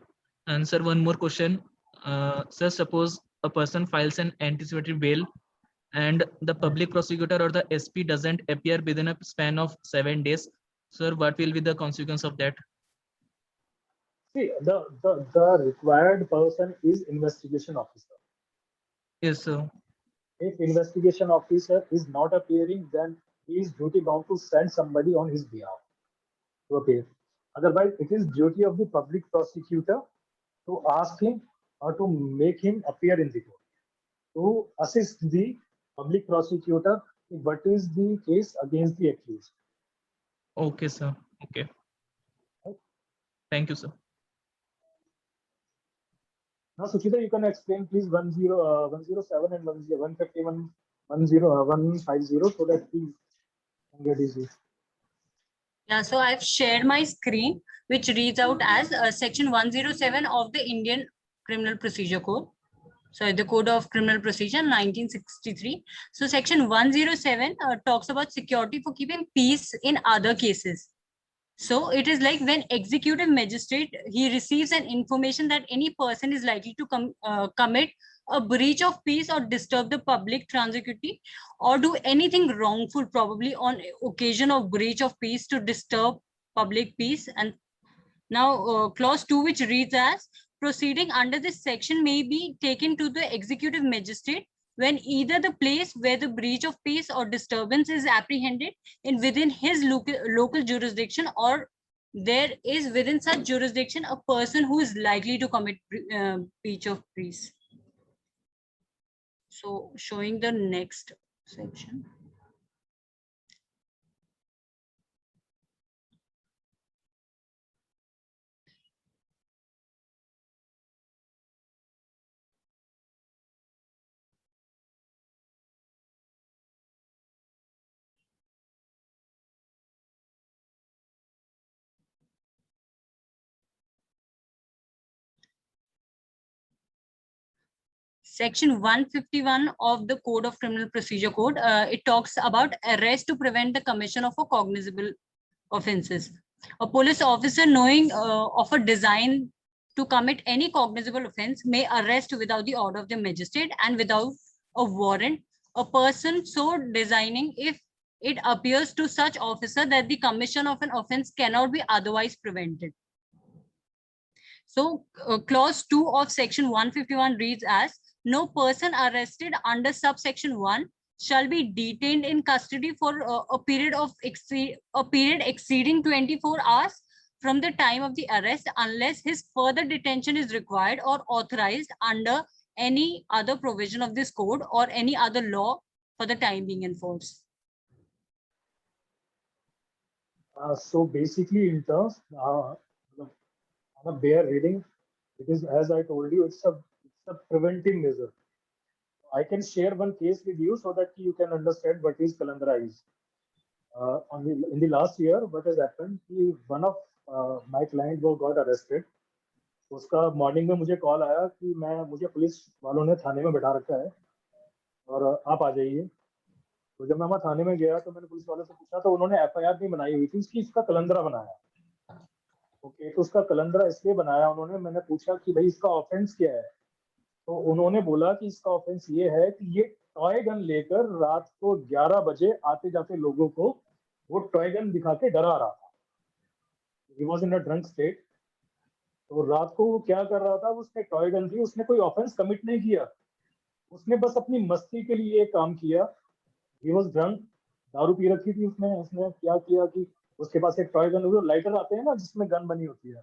And sir, one more question. Sir, suppose a person files an anticipatory bail and the public prosecutor or the SP doesn't appear within a span of 7 days. Sir, what will be the consequence of that? See, the required person is investigation officer. Yes, sir. If investigation officer is not appearing, then he is duty bound to send somebody on his behalf to appear. Otherwise, it is duty of the public prosecutor to ask him or to make him appear in the court, to assist the public prosecutor what is the case against the accused. Okay, sir. Okay. Thank you, sir. Now, Suchita, you can explain, please, 107 and 151, 150, so that we can get easy. Yeah, so I've shared my screen, which reads out as section 107 of the Indian Criminal Procedure Code. So the Code of Criminal Procedure 1963. So section 107 talks about security for keeping peace in other cases. So it is like when executive magistrate, he receives an information that any person is likely to commit a breach of peace or disturb the public tranquility or do anything wrongful, probably on occasion of breach of peace to disturb public peace. And now clause 2, which reads as proceeding under this section may be taken to the executive magistrate when either the place where the breach of peace or disturbance is apprehended in within his local jurisdiction, or there is within such jurisdiction a person who is likely to commit breach of peace. So showing the next section. Section 151 of the Code of Criminal Procedure Code, it talks about arrest to prevent the commission of a cognizable offenses. A police officer knowing of a design to commit any cognizable offense may arrest without the order of the magistrate and without a warrant a person so designing if it appears to such officer that the commission of an offense cannot be otherwise prevented. So clause 2 of section 151 reads as no person arrested under subsection 1 shall be detained in custody for a period exceeding 24 hours from the time of the arrest unless his further detention is required or authorized under any other provision of this code or any other law for the time being enforced. So basically, in terms, on a bare reading, it is, as I told you, it's a preventive measure. I can share one case with you so that you can understand what is Kalandra is. In the last year, what has happened? One of my client वो got arrested. उसका morning में मुझे call आया कि मुझे police वालों ने थाने में बैठा रखा है और आप आ जाइए। तो जब मैं वहाँ थाने में गया तो मैंने पुलिस वालों से पूछा तो उन्होंने एफआईआर नहीं बनाई हुई थी, उसका कलंदरा बनाया। ओके, तो उसका कलंदरा इसलिए बनाया उन्होंने। मैंने पूछा कि भाई इसका ऑफेंस क्या है, तो उन्होंने बोला कि इसका ऑफेंस ये है कि ये टॉय गन लेकर रात को 11 बजे आते जाते लोगों को वो टॉय गन दिखा के डरा रहा था। He was in a drunk state. तो रात को वो क्या कर रहा था, उसने टॉय गन थी, उसने कोई ऑफेंस कमिट नहीं किया, उसने बस अपनी मस्ती के लिए काम किया। He was drunk, दारू पी रखी थी उसने क्या किया कि उसके पास एक टॉय गन, वो लाइटर आते हैं ना जिसमें गन बनी होती है,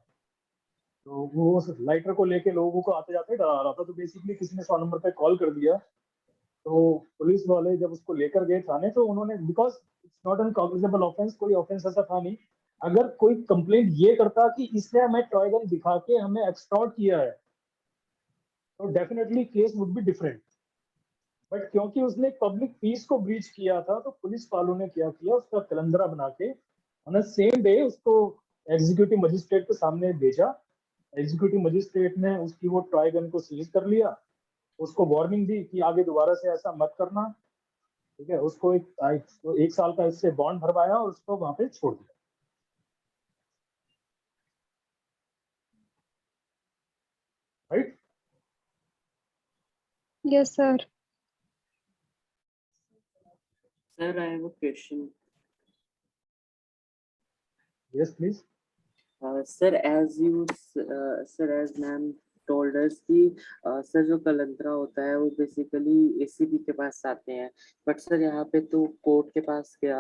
तो वो उस लाइटर को लेके लोगों को आते जाते डरा रहा था। तो बेसिकली किसी ने 100 नंबर पे कॉल कर दिया, तो पुलिस वाले जब उसको लेकर गए थाने तो उन्होंने, because it's not an cognizable offence, कोई ऑफेंस ऐसा था नहीं। अगर कोई कंप्लेंट ये करता कि इसने हमें टॉय गन दिखा के हमें एक्सटॉर्ट किया है, तो definitely case would be different. But क्योंकि उसने पब्लिक पीस को ब्रीच किया था, तो पुलिस वालों ने क्या किया, उसका कलंदरा बना के ऑन सेम डे उसको एग्जीक्यूटिव मजिस्ट्रेट के सामने भेजा। एग्जीक्यूटिव मजिस्ट्रेट ने उसकी वो टॉय गन को सीज कर लिया, उसको वार्निंग दी कि आगे दोबारा से ऐसा मत करना, ठीक है। उसको एक साल का इससे बॉन्ड भरवाया और उसको वहां पे छोड़ दिया। Right? Yes, sir. Sir, I have a question. Yes, please. Sir, as ma'am told us कि सर जो कलंदरा होता है वो बेसिकली एसीपी के पास आते हैं, बट सर यहाँ पे तो कोर्ट के पास क्या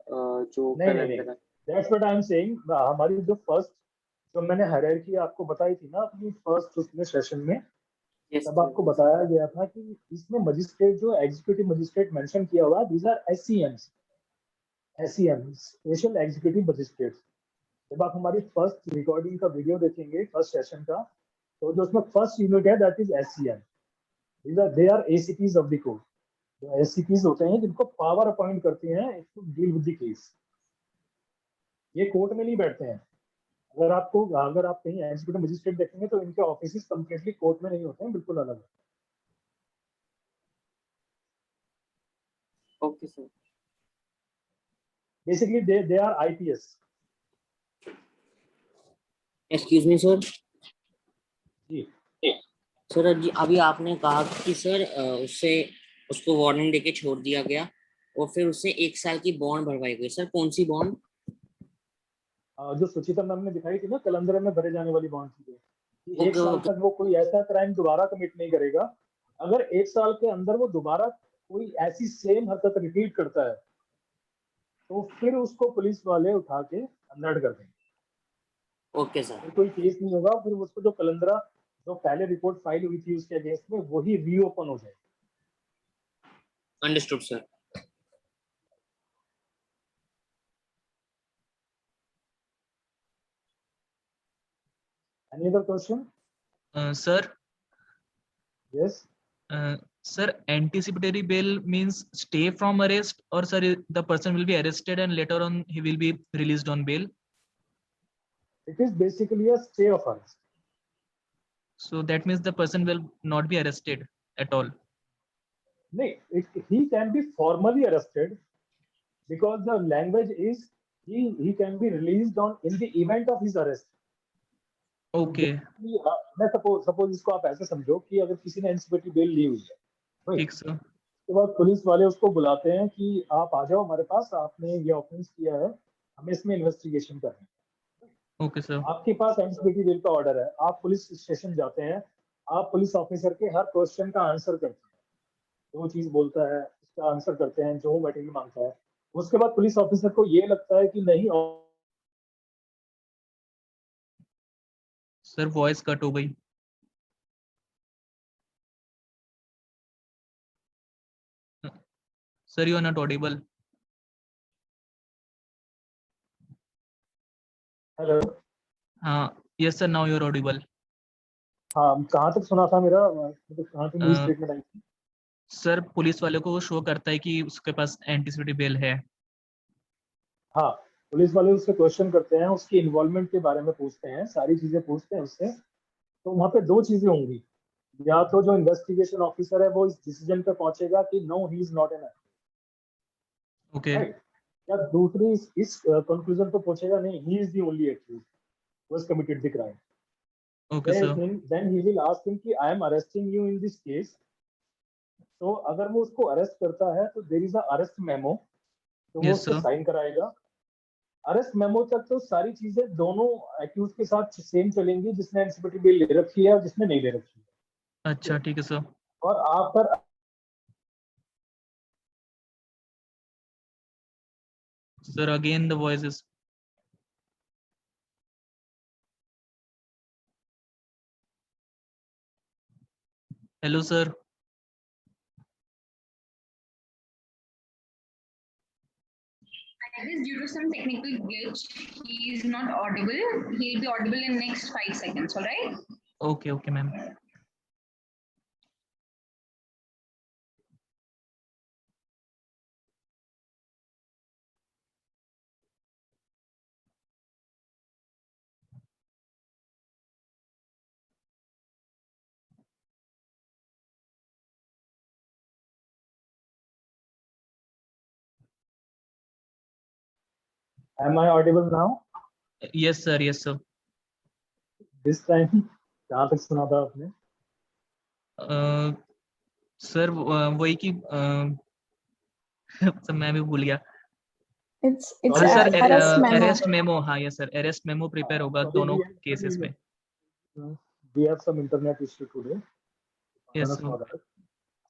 जो कलंदरा। That's what I'm saying. हमारी जो फर्स्ट, जो मैंने हायरार्की आपको बताई थी ना अपनी फर्स्ट उसमें सेशन में, तब आपको बताया गया था कि इसमें मजिस्ट्रेट, जो एग्जीक्यूटिव मजिस्ट्रेट मेंशन किया हुआ, these are SEMs, special executive magistrate. जब आप हमारी फर्स्ट रिकॉर्डिंग का वीडियो देखेंगे फर्स्ट सेशन का, तो जो उसमें फर्स्ट यूनिट है that is SCM। They are ACPs of the court. जो SCPs होते हैं जिनको पावर अपॉइंट करते हैं to deal with the case. ये कोर्ट में नहीं बैठते हैं। अगर आप कहीं एग्जीक्यूटिव मजिस्ट्रेट देखेंगे तो इनके ऑफिस कंप्लीटली कोर्ट में नहीं होते हैं, बिल्कुल अलग है। Okay sir. Basically they are IPS। Excuse me sir. जी सर जी, अभी आपने कहा कि सर उसको वार्निंग देके छोड़ दिया गया और फिर उससे 1 साल की बॉन्ड भरवाई गई। सर कौन सी बॉन्ड? जो सुचिता मैम ने दिखाई थी ना, कलंदरे में भरे जाने वाली बॉन्ड थी, कि 1 साल तक वो कोई ऐसा क्राइम दोबारा कमिट नहीं करेगा। अगर 1 साल के अंदर वो दोबारा कोई ऐसी सेम हरकत रिपीट करता है तो फिर उसको पुलिस वाले उठा के अंदर कर देंगे। Okay sir. फिर कोई केस नहीं होगा, फिर उसको जो कलंदरा जो पहले रिपोर्ट फाइल हुई थी उसके अगेंस्ट में वही रीओपन हो जाएगी। Understood sir. Any other question? Sir. Yes. Sir, anticipatory bail means stay from arrest, or sir, the person will be arrested and later on he will be released on bail? It is basically a stay of arrest. So that means the person will not be arrested at all? No, he can be formally arrested because the language is he can be released in the event of his arrest. Okay. मैं suppose इसको आप ऐसे समझो कि अगर किसी ने anticipatory bell ली हुई है, ठीक सर, उसके बाद पुलिस वाले उसको बुलाते हैं कि आप आ जाओ हमारे पास, आपने ये ऑफेंस किया है, हमें इसमें इन्वेस्टिगेशन करनी है। Okay sir. आपके पास एंटिसिपेटरी बेल का ऑर्डर है, आप पुलिस स्टेशन जाते हैं, आप पुलिस ऑफिसर के हर क्वेश्चन का आंसर करते हैं, जो चीज बोलता है उसका आंसर करते हैं, जो मटेरियल मांगता है। उसके बाद पुलिस ऑफिसर को ये लगता है कि नहीं, सर वॉइस कट हो गई। Sir you are not audible. Hello. Yes sir, now you're audible. हाँ, कहाँ तक सुना था मेरा, मतलब कहाँ तक मेरी स्टेटमेंट आई थी? सर पुलिस वाले को वो शो करता है कि उसके पास एंटीसिपेटरी बेल है। हाँ, पुलिस वाले उससे क्वेश्चन करते हैं, उसकी इन्वॉल्वमेंट के बारे में पूछते हैं, सारी चीजें पूछते हैं उससे। तो वहाँ पे दो चीजें होंगी, या तो जो इन्वेस्टिगेशन ऑफिसर है वो इस डिसीजन पे पहुंचेगा कि no he is not an okay right, या दूसरी इस कंक्लूजन पे पहुंचेगा नहीं, he is the only accused who has committed the crime. Okay sir. Then he will ask him कि I am arresting you in this case. तो अगर वो उसको अरेस्ट करता है तो there is a arrest memo, तो वो Yes, उससे sir. साइन कराएगा। अरेस्ट मेमो तक तो सारी चीजें दोनों एक्यूज के साथ सेम चलेंगी, जिसने एंटीसिपेटरी बेल ले रखी है और जिसने नहीं ले रखी है। अच्छा ठीक है सर। और after Sir, again the voice is. Hello sir. I guess due to some technical glitch, he is not audible. He'll be audible in next 5 seconds, all right? Okay, okay, ma'am. am I audible now? Yes sir, yes sir. This time कहाँ तक सुना था आपने? Sir वही कि sir मैं भी भूल गया। It's sir arrest memo. Arrest memo, हाँ yes sir, arrest memo prepare होगा दोनों केसेस में। We have some internet issue today. Yes sir.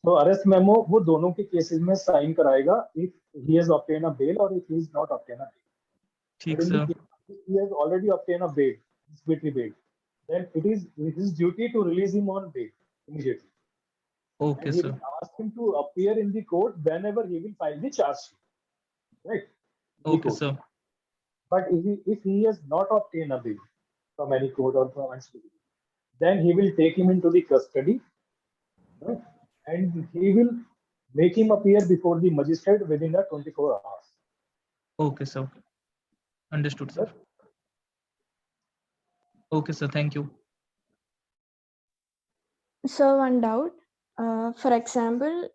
तो अरेस्ट मेमो वो दोनों के केसेस में साइन कराएगा, if he has obtained a bail or if he is not obtained a bail. ठीक But in sir. the case if he has already obtained a bail, disciplinary bail, then it is his duty to release him on bail immediately. Okay and he sir. will ask him to appear in the court whenever he will file the charge sheet. Right? In the Okay court. sir. But if he has not obtained a bail from any court or from any, then he will take him into the custody, right? And he will make him appear before the magistrate within the 24 hours. Okay sir. Understood sir. Okay sir, thank you. So one doubt, for example,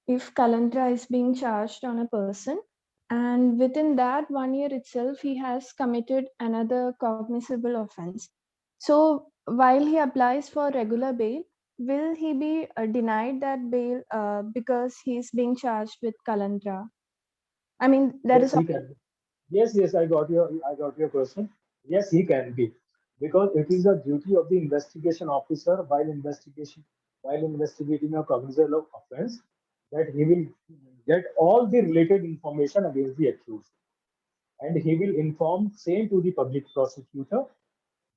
if Kalandra is being charged on a person and within that 1 year itself he has committed another cognizable offense. So while he applies for regular bail, will he be denied that bail because he's being charged with Kalandra? I mean, there Yes, is he can. Yes, I got your question. Yes, he can be, because it is the duty of the investigation officer while investigating a cognizable offense, that he will get all the related information against the accused, and he will inform same to the public prosecutor.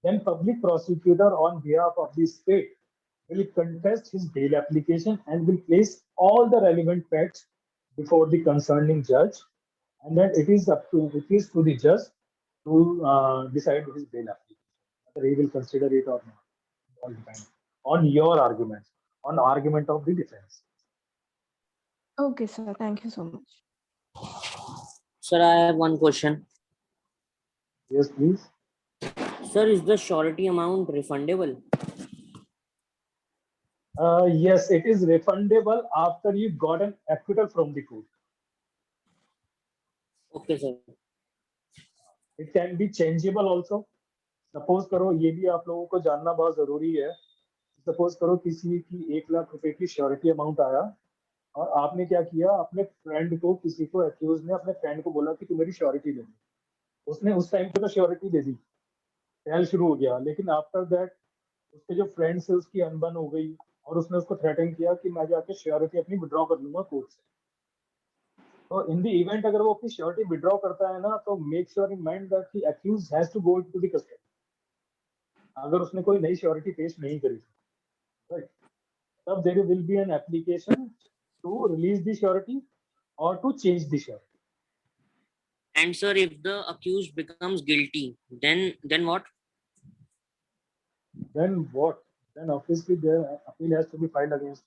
Then public prosecutor on behalf of the state will contest his bail application and will place all the relevant facts before the concerning judge, and then it is to the judge to decide his bail application, whether he will consider it or not. All depends on your arguments, on argument of the defense. Okay, sir. Thank you so much. Sir, I have one question. Yes, please. Sir, is the surety amount refundable? Yes, it is refundable after you got an acquittal from the court. Okay, sir. It can be changeable also. Suppose करो, ये भी आप लोगों को जानना बहुत जरूरी है, सपोज करो किसी की 1 लाख रुपए की श्योरिटी अमाउंट आया और आपने क्या किया, अपने फ्रेंड को, किसी को एक्यूज ने अपने फ्रेंड को बोला कि तू मेरी श्योरिटी दे दे, उसने उस टाइम पे तो श्योरिटी दे दी, ट्रायल शुरू हो गया, लेकिन आफ्टर दैट उसके जो फ्रेंड्स है उसकी अनबन हो गई और उसने उसको थ्रेटन किया कि मैं जाके श्योरिटी अपनी विड्रॉ कर लूंगा कोर्ट से। तो इन द इवेंट अगर वो अपनी श्योरिटी विड्रॉ करता है ना, तो make sure in mind that the accused has to go to the custody, अगर उसने कोई नई श्योरिटी पेश नहीं करी, राइट, तब there will be an application to release the surety और to change the surety. And sir, if the accused becomes guilty, then what? Then what? Then obviously the appeal has to be filed against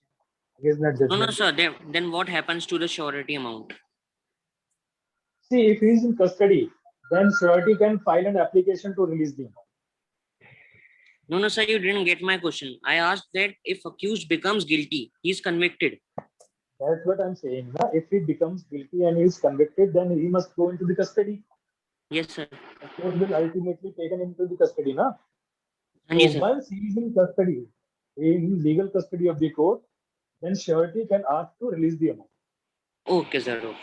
that No, judgment. no, sir. Then what happens to the surety amount? See, if he is in custody, then surety can file an application to release the amount. No, no, sir. You didn't get my question. I asked that if accused becomes guilty, he is convicted. That's what I'm saying. Na? If he becomes guilty and he is convicted, then he must go into the custody. Yes, sir. The court will ultimately take him into the custody, na? Yes, So sir. once he is in custody, in legal custody of the court, then surety can ask to release the amount. Okay, sir. Okay.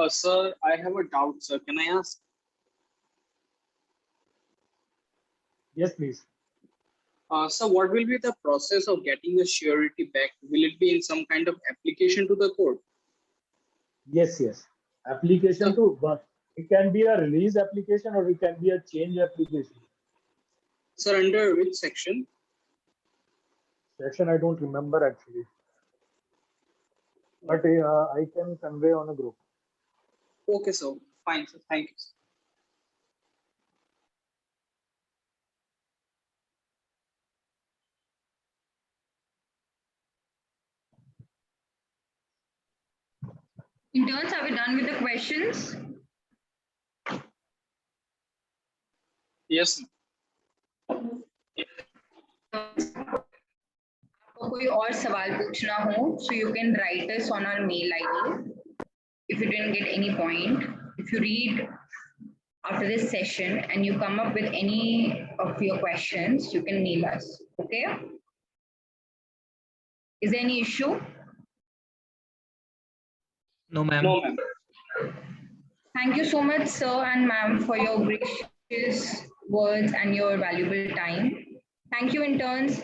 Sir, I have a doubt, sir. Can I ask? Yes, please. So what will be the process of getting the surety back? Will it be in some kind of application to the court? Yes, yes. Application to what? It can be a release application or it can be a change application. Sir, under which section? Section I don't remember actually. But I can convey on a group. Okay, sir. Fine, sir. Thank you, sir. Interns, are we done with the questions? Yes. आपको कोई और सवाल पूछना हो, so you can write us on our mail ID. If you didn't get any point, if you read after this session and you come up with any of your questions, you can mail us. Okay? Is there any issue? No, ma'am. No, ma'am. Thank you so much, sir and ma'am, for your gracious words and your valuable time. Thank you, interns.